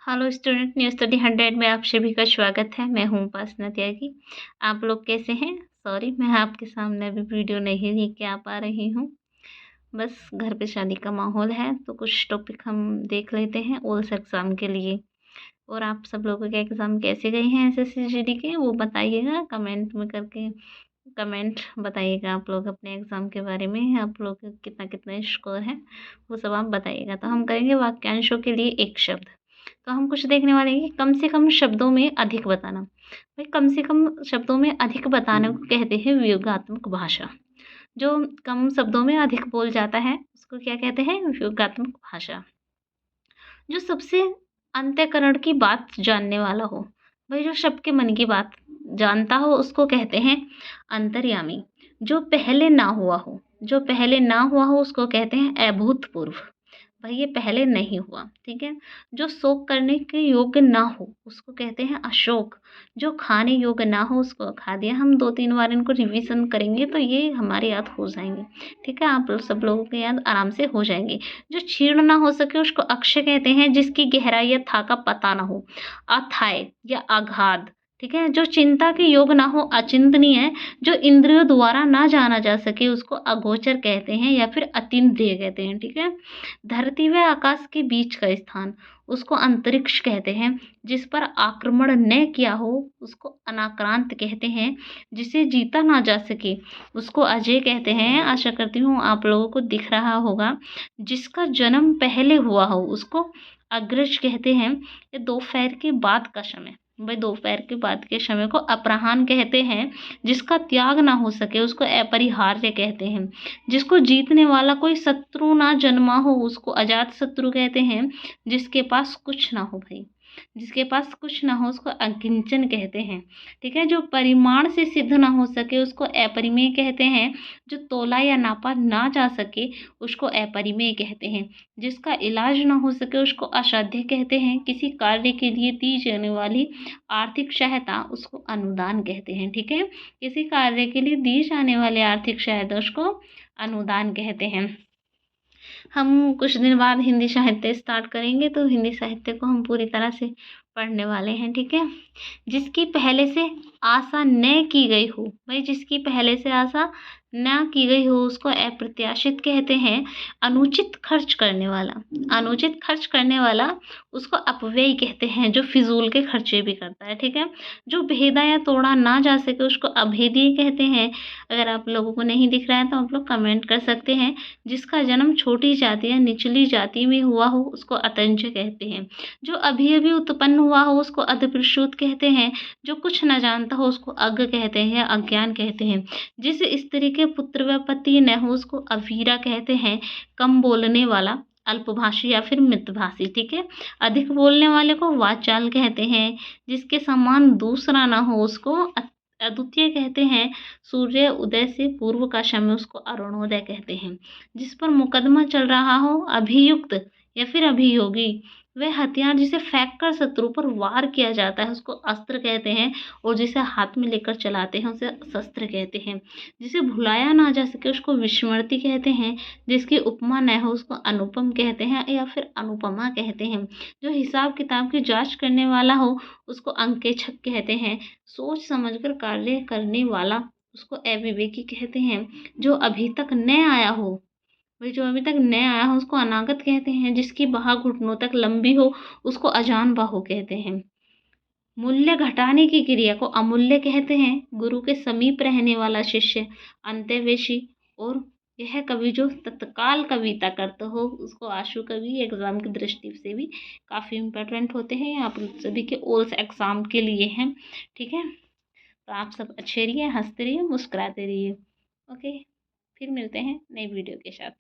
Hello student, new study 100 में आप सभी का स्वागत है। मैं हूँ उपासना त्यागी। आप लोग कैसे हैं? सॉरी, मैं आपके सामने अभी वीडियो नहीं लेके आ पा रही हूँ। बस घर पे शादी का माहौल है तो कुछ टॉपिक हम देख लेते हैं ओल्स एग्ज़ाम के लिए। और आप सब लोगों के एग्ज़ाम कैसे गए हैं एसएससी जीडी के, वो बताइएगा कमेंट में करके। कमेंट बताइएगा आप लोग अपने एग्ज़ाम के बारे में, आप लोग का कितना कितना स्कोर है वो सब आप बताइएगा। तो हम करेंगे वाक्यांशों के लिए एक शब्द। तो हम कुछ देखने वाले हैं कि कम से कम शब्दों में अधिक बताना। भाई, कम से कम शब्दों में अधिक बताने को कहते हैं व्यूहात्मक भाषा। जो कम शब्दों में अधिक बोल जाता है उसको क्या कहते हैं? व्यूहात्मक भाषा। जो सबसे अंतःकरण की बात जानने वाला हो, भाई जो सबके मन की बात जानता हो उसको कहते हैं अंतर्यामी। जो पहले ना हुआ हो, जो पहले ना हुआ हो उसको कहते हैं अभूतपूर्व। भाई ये पहले नहीं हुआ, ठीक है। जो शोक करने के योग्य ना हो उसको कहते हैं अशोक। जो खाने योग्य ना हो उसको खा दिया। हम 2-3 बार इनको रिवीजन करेंगे तो ये हमारे याद हो जाएंगे, ठीक है। आप सब लोगों के याद आराम से हो जाएंगे। जो क्षीण ना हो सके उसको अक्षय कहते हैं। जिसकी गहराई या था का पता ना हो, अथाय या अगाध, ठीक है। जो चिंता के योग ना हो, अचिंतनीय है। जो इंद्रियों द्वारा ना जाना जा सके उसको अगोचर कहते हैं या फिर अतीन्द्रिय कहते हैं, ठीक है। धरती व आकाश के बीच का स्थान उसको अंतरिक्ष कहते हैं। जिस पर आक्रमण न किया हो उसको अनाक्रांत कहते हैं। जिसे जीता ना जा सके उसको अजय कहते हैं। आशा करती हूँ आप लोगों को दिख रहा होगा। जिसका जन्म पहले हुआ हो उसको अग्रज कहते हैं। ये दोपहर के बाद का समय, भाई दोपहर के बाद के समय को अपराह्न कहते हैं। जिसका त्याग ना हो सके उसको अपरिहार्य कहते हैं। जिसको जीतने वाला कोई शत्रु ना जन्मा हो उसको अजात शत्रु कहते हैं। जिसके पास कुछ ना हो, भाई जिसके पास कुछ ना हो उसको अकिंचन कहते हैं, ठीक है। जो परिमाण से सिद्ध ना हो सके उसको अपरिमेय कहते हैं। जो तोला या नापा ना जा सके उसको अपरिमेय कहते हैं। जिसका इलाज ना हो सके उसको असाध्य कहते हैं। किसी कार्य के लिए दी जाने वाली आर्थिक सहायता उसको अनुदान कहते हैं, ठीक है। किसी कार्य के लिए दी जाने वाली आर्थिक सहायता उसको अनुदान कहते हैं। हम कुछ दिन बाद हिंदी साहित्य स्टार्ट करेंगे तो हिंदी साहित्य को हम पूरी तरह से पढ़ने वाले हैं, ठीक है। जिसकी पहले से आशा न की गई हो, भाई जिसकी पहले से आशा न की गई हो उसको अप्रत्याशित कहते हैं। अनुचित खर्च करने वाला, अनुचित खर्च करने वाला उसको अपव्यय कहते हैं। जो फिजूल के खर्चे भी करता है, ठीक है। जो भेदा या तोड़ा ना जा सके उसको अभेदी कहते हैं। अगर आप लोगों को नहीं दिख रहा है तो आप लोग कमेंट कर सकते हैं। जिसका जन्म छोटी जाति या निचली जाति में हुआ हो उसको अतंज कहते हैं। जो अभी अभी उत्पन्न हुआ हो उसको अधप्रसूत कहते हैं। जो कुछ न जानता हो उसको अज्ञ कहते हैं या अज्ञान कहते हैं। जिस स्त्री के पुत्र व पति न हो उसको अवीरा कहते हैं। कम बोलने वाला अल्पभाषी या फिर मितभाषी, ठीक है। अधिक बोलने वाले को वाचाल कहते हैं। जिसके समान दूसरा ना हो उसको अद्वितीय कहते हैं। सूर्य उदय से पूर्व का समय उसको अरुणोदय कहते हैं। जिस पर मुकदमा चल रहा हो, अभियुक्त या फिर अभियोगी, वह हथियार जिसे फेंक कर शत्रु पर वार किया जाता है उसको अस्त्र कहते हैं। और जिसे हाथ में लेकर चलाते हैं उसे शस्त्र कहते हैं। जिसे भुलाया ना जा सके उसको विस्मृति कहते हैं। जिसकी उपमा न हो उसको अनुपम कहते हैं या फिर अनुपमा कहते हैं। जो हिसाब किताब की जांच करने वाला हो उसको अंकेक्षक कहते हैं। सोच समझकर कार्य करने वाला उसको अविवेकी कहते हैं। जो अभी तक न आया हो, भाई जो अभी तक न आया हो उसको अनागत कहते हैं। जिसकी बाह घुटनों तक लंबी हो उसको अजान बाहु कहते हैं। मूल्य घटाने की क्रिया को अमूल्य कहते हैं। गुरु के समीप रहने वाला शिष्य अंत्यवेशी। और यह कवि जो तत्काल कविता करते हो उसको आशु कवि एग्जाम की दृष्टि से भी काफ़ी इम्पोर्टेंट होते हैं। आप सभी के ओल्स एग्जाम के लिए हैं, ठीक है। तो आप सब अच्छे रहिए, हंसते रहिए, मुस्कुराते रहिए। ओके, फिर मिलते हैं नई वीडियो के साथ।